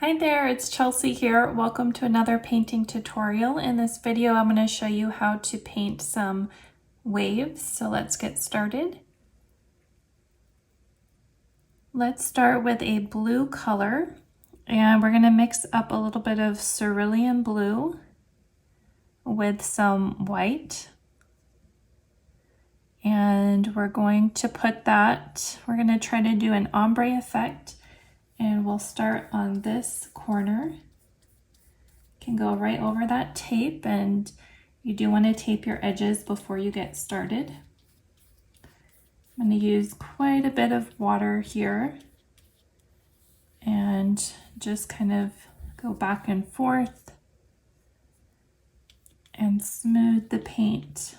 Hi there, it's Chelsea here. Welcome to another painting tutorial. In this video, I'm going to show you how to paint some waves. So let's get started. Let's start with a blue color, and we're going to mix up a little bit of cerulean blue with some white. And we're going to put that, we're going to try to do an ombre effect. And we'll start on this corner. You can go right over that tape, and you do want to tape your edges before you get started. I'm going to use quite a bit of water here and just kind of go back and forth and smooth the paint.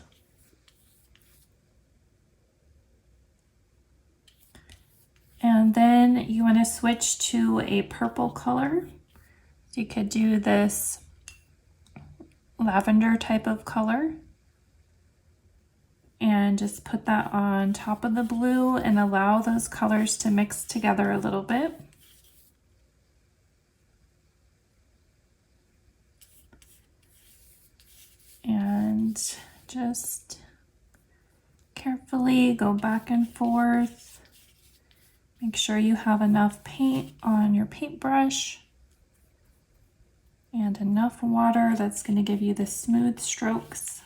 And then you want to switch to a purple color. So you could do this lavender type of color. And just put that on top of the blue and allow those colors to mix together a little bit. And just carefully go back and forth. Make sure you have enough paint on your paintbrush and enough water that's going to give you the smooth strokes.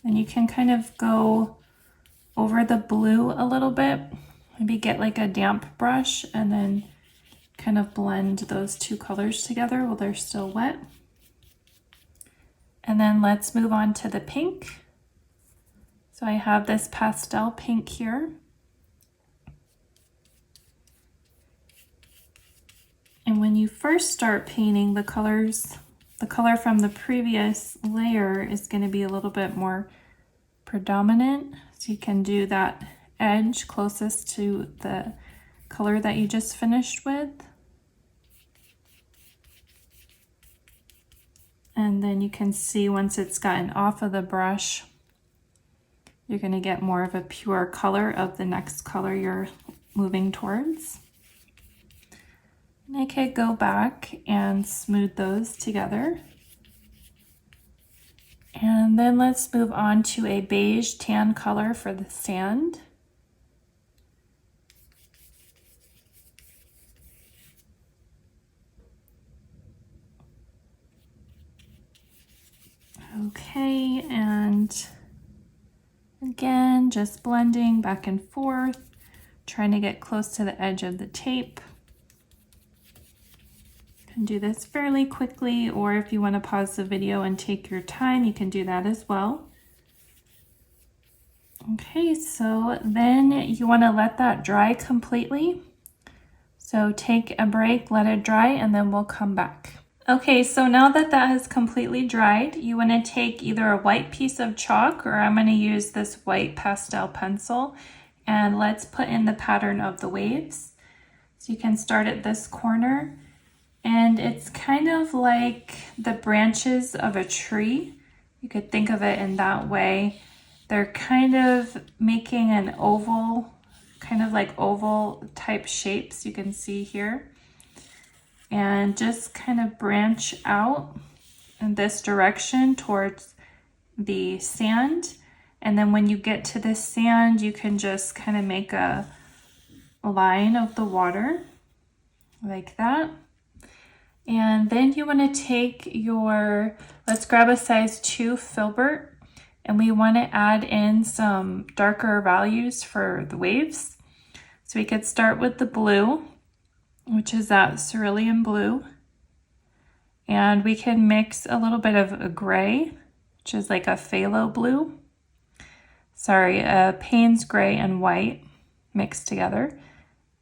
And you can kind of go over the blue a little bit, maybe get like a damp brush and then kind of blend those two colors together while they're still wet. And then let's move on to the pink. So I have this pastel pink here. And when you first start painting, the color from the previous layer is going to be a little bit more predominant. So you can do that edge closest to the color that you just finished with. And then you can see once it's gotten off of the brush, you're going to get more of a pure color of the next color you're moving towards. And I could go back and smooth those together. And then let's move on to a beige tan color for the sand. Okay, and again, just blending back and forth, trying to get close to the edge of the tape. Do this fairly quickly, or if you want to pause the video and take your time, you can do that as well. Okay, so then you want to let that dry completely. So take a break, let it dry, and then we'll come back. Okay, so now that that has completely dried, you want to take either a white piece of chalk, or I'm going to use this white pastel pencil, and let's put in the pattern of the waves. So you can start at this corner. And it's kind of like the branches of a tree. You could think of it in that way. They're kind of making an oval, kind of like oval type shapes you can see here. And just kind of branch out in this direction towards the sand. And then when you get to this sand, you can just kind of make a line of the water like that. And then you want to take your, let's grab a size 2 filbert, and we want to add in some darker values for the waves. So we could start with the blue, which is that cerulean blue. And we can mix a little bit of a gray, which is like a phthalo blue. Sorry, Payne's gray and white mixed together.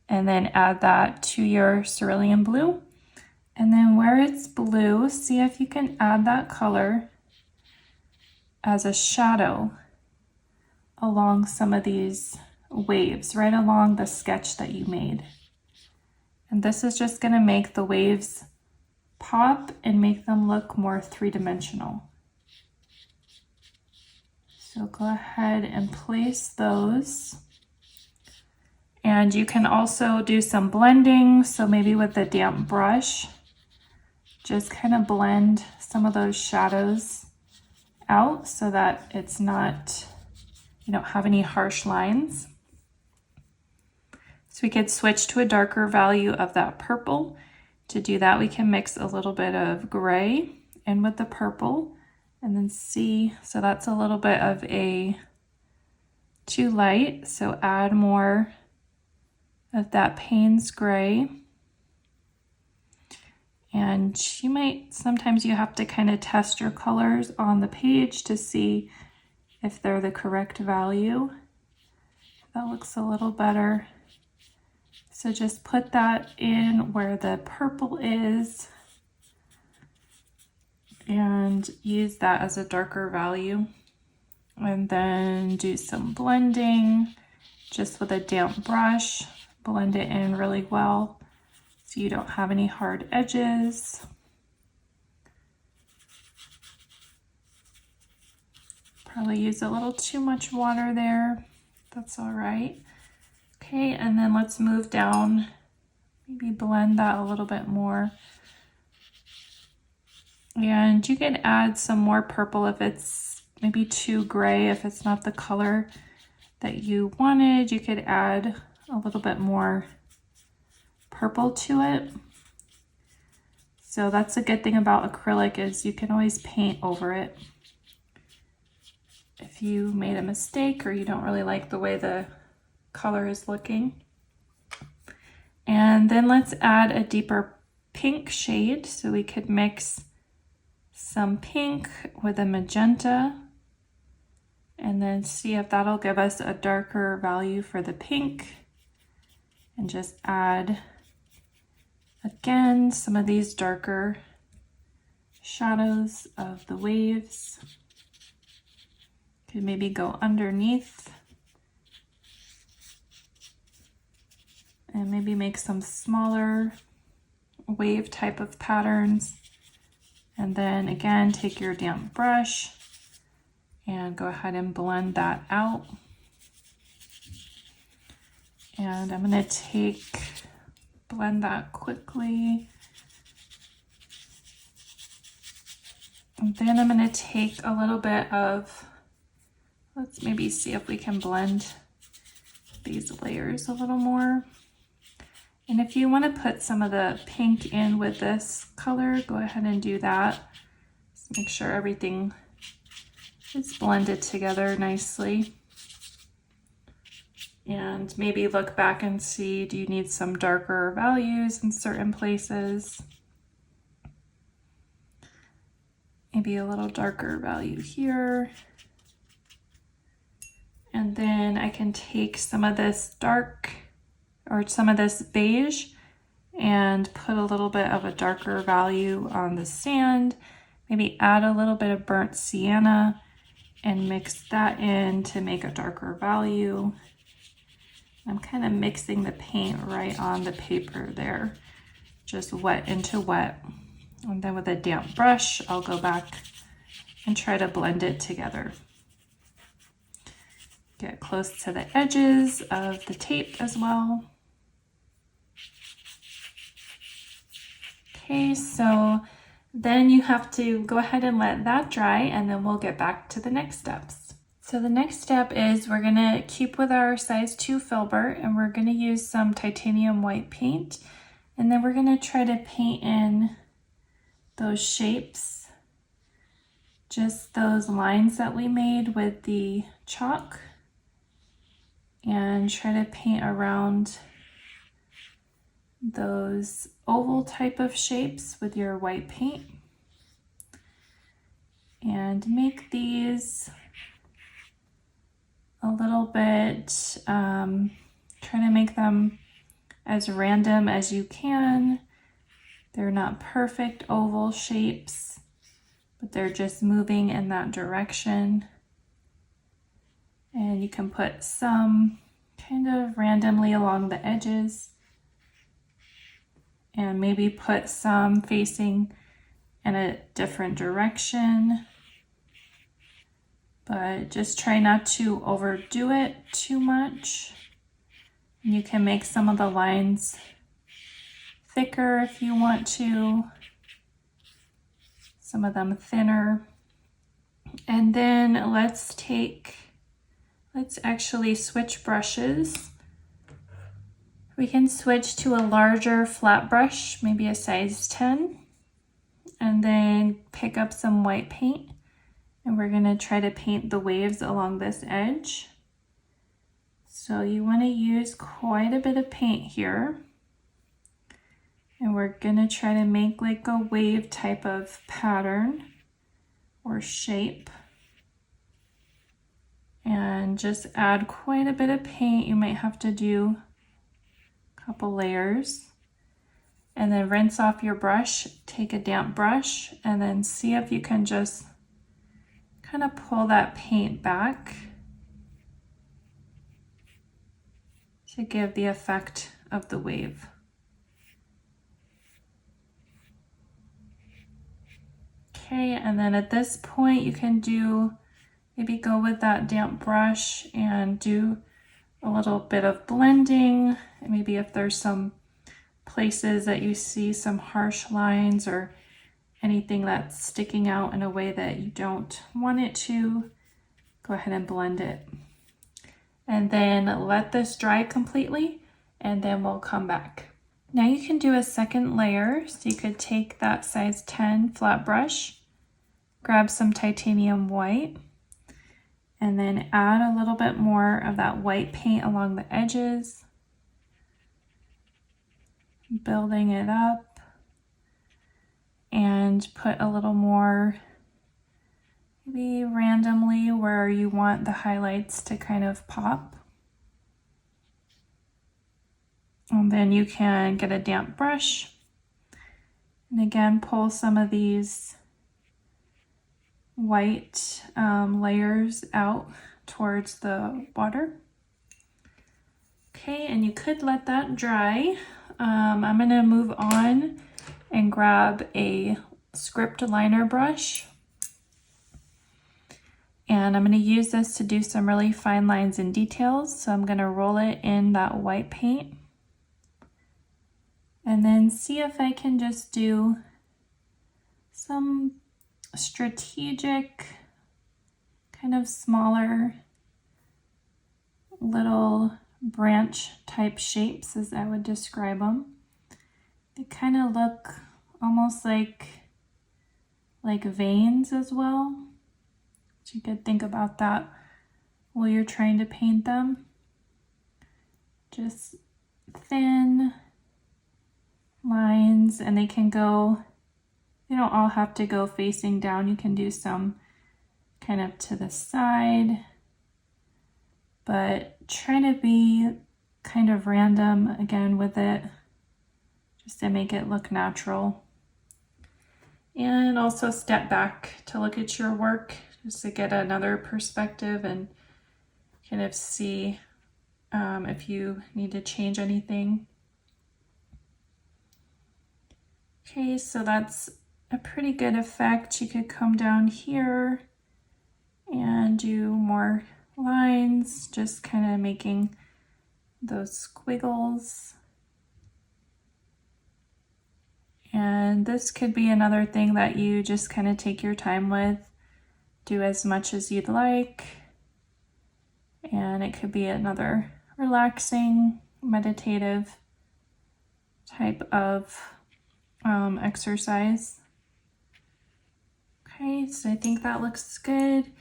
And then add that to your cerulean blue. And then where it's blue, see if you can add that color as a shadow along some of these waves, right along the sketch that you made. And this is just going to make the waves pop and make them look more three-dimensional. So go ahead and place those. And you can also do some blending. So maybe with a damp brush, just kind of blend some of those shadows out so that it's not, you don't have any harsh lines. So we could switch to a darker value of that purple. To do that, we can mix a little bit of gray in with the purple and then see. So that's a little bit of a too light. So add more of that Payne's gray. And you might, sometimes you have to kind of test your colors on the page to see if they're the correct value. That looks a little better. So just put that in where the purple is and use that as a darker value. And then do some blending just with a damp brush. Blend it in really well so you don't have any hard edges. Probably use a little too much water there. That's all right. Okay, and then let's move down, maybe blend that a little bit more. And you can add some more purple if it's maybe too gray, if it's not the color that you wanted. You could add a little bit more purple to it. So that's a good thing about acrylic is you can always paint over it. If you made a mistake or you don't really like the way the color is looking. And then let's add a deeper pink shade. So we could mix some pink with a magenta and then see if that'll give us a darker value for the pink. And just add again some of these darker shadows of the waves. Could maybe go underneath. And maybe make some smaller wave type of patterns. And then again, take your damp brush and go ahead and blend that out. And I'm gonna blend that quickly. And then I'm gonna take a little bit of, let's maybe see if we can blend these layers a little more. And if you want to put some of the pink in with this color, go ahead and do that. Just make sure everything is blended together nicely. And maybe look back and see, do you need some darker values in certain places? Maybe a little darker value here. And then I can take some of this dark or some of this beige and put a little bit of a darker value on the sand. Maybe add a little bit of burnt sienna and mix that in to make a darker value. I'm kind of mixing the paint right on the paper there, just wet into wet. And then with a damp brush, I'll go back and try to blend it together. Get close to the edges of the tape as well. Okay, so then you have to go ahead and let that dry and then we'll get back to the next steps. So the next step is we're gonna keep with our size 2 filbert and we're gonna use some titanium white paint. And then we're gonna try to paint in those shapes, just those lines that we made with the chalk, and try to paint around those oval type of shapes with your white paint. And make these a little bit, try to make them as random as you can. They're not perfect oval shapes, but they're just moving in that direction. And you can put some kind of randomly along the edges and maybe put some facing in a different direction. But just try not to overdo it too much. You can make some of the lines thicker if you want to, some of them thinner. And then let's actually switch brushes. We can switch to a larger flat brush, maybe a size 10, and then pick up some white paint. And we're gonna try to paint the waves along this edge. So you wanna use quite a bit of paint here. And we're gonna try to make like a wave type of pattern or shape. And just add quite a bit of paint. You might have to do a couple layers. And then rinse off your brush, take a damp brush, and then see if you can just kind of pull that paint back to give the effect of the wave. Okay, and then at this point you can maybe go with that damp brush and do a little bit of blending. Maybe if there's some places that you see some harsh lines or anything that's sticking out in a way that you don't want it to, go ahead and blend it. And then let this dry completely, and then we'll come back. Now you can do a second layer. So you could take that size 10 flat brush, grab some titanium white, and then add a little bit more of that white paint along the edges, building it up. And put a little more, maybe randomly where you want the highlights to kind of pop. And then you can get a damp brush. And again, pull some of these white layers out towards the water. Okay, and you could let that dry. I'm gonna move on and grab a script liner brush. And I'm going to use this to do some really fine lines and details. So I'm going to roll it in that white paint. And then see if I can just do some strategic, kind of smaller little branch type shapes, as I would describe them. They kind of look almost like veins as well. So you could think about that while you're trying to paint them. Just thin lines, and they don't all have to go facing down. You can do some kind of to the side, but try to be kind of random again with it, just to make it look natural. And also step back to look at your work, just to get another perspective and kind of see if you need to change anything. Okay, so that's a pretty good effect. You could come down here and do more lines, just kind of making those squiggles. And this could be another thing that you just kind of take your time with, do as much as you'd like. And it could be another relaxing, meditative type of exercise. Okay, so I think that looks good.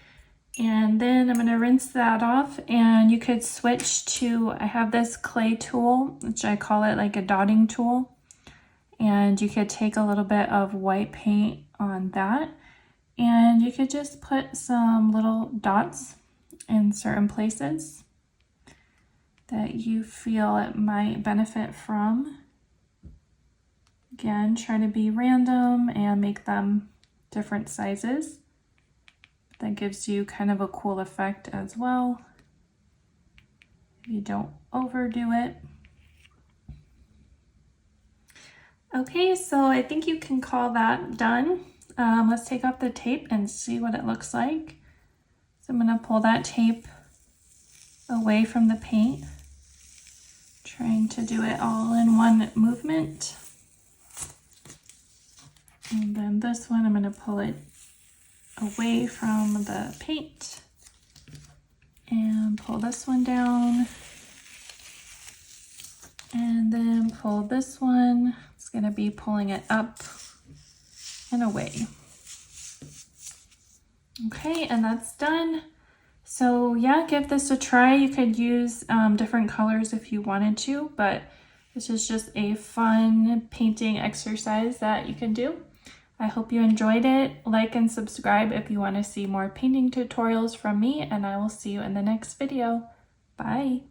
And then I'm going to rinse that off, and you could switch to, I have this clay tool, which I call it like a dotting tool. And you could take a little bit of white paint on that, and you could just put some little dots in certain places that you feel it might benefit from. Again, try to be random and make them different sizes. That gives you kind of a cool effect as well. You don't overdo it. Okay, so I think you can call that done. Let's take off the tape and see what it looks like. So I'm going to pull that tape away from the paint. Trying to do it all in one movement. And then this one, I'm going to pull it away from the paint and pull this one down. And then pull this one. It's going to be pulling it up and away. Okay, and that's done. So yeah, give this a try. You could use different colors if you wanted to, but this is just a fun painting exercise that you can do. I hope you enjoyed it. Like and subscribe if you want to see more painting tutorials from me, and I will see you in the next video. Bye.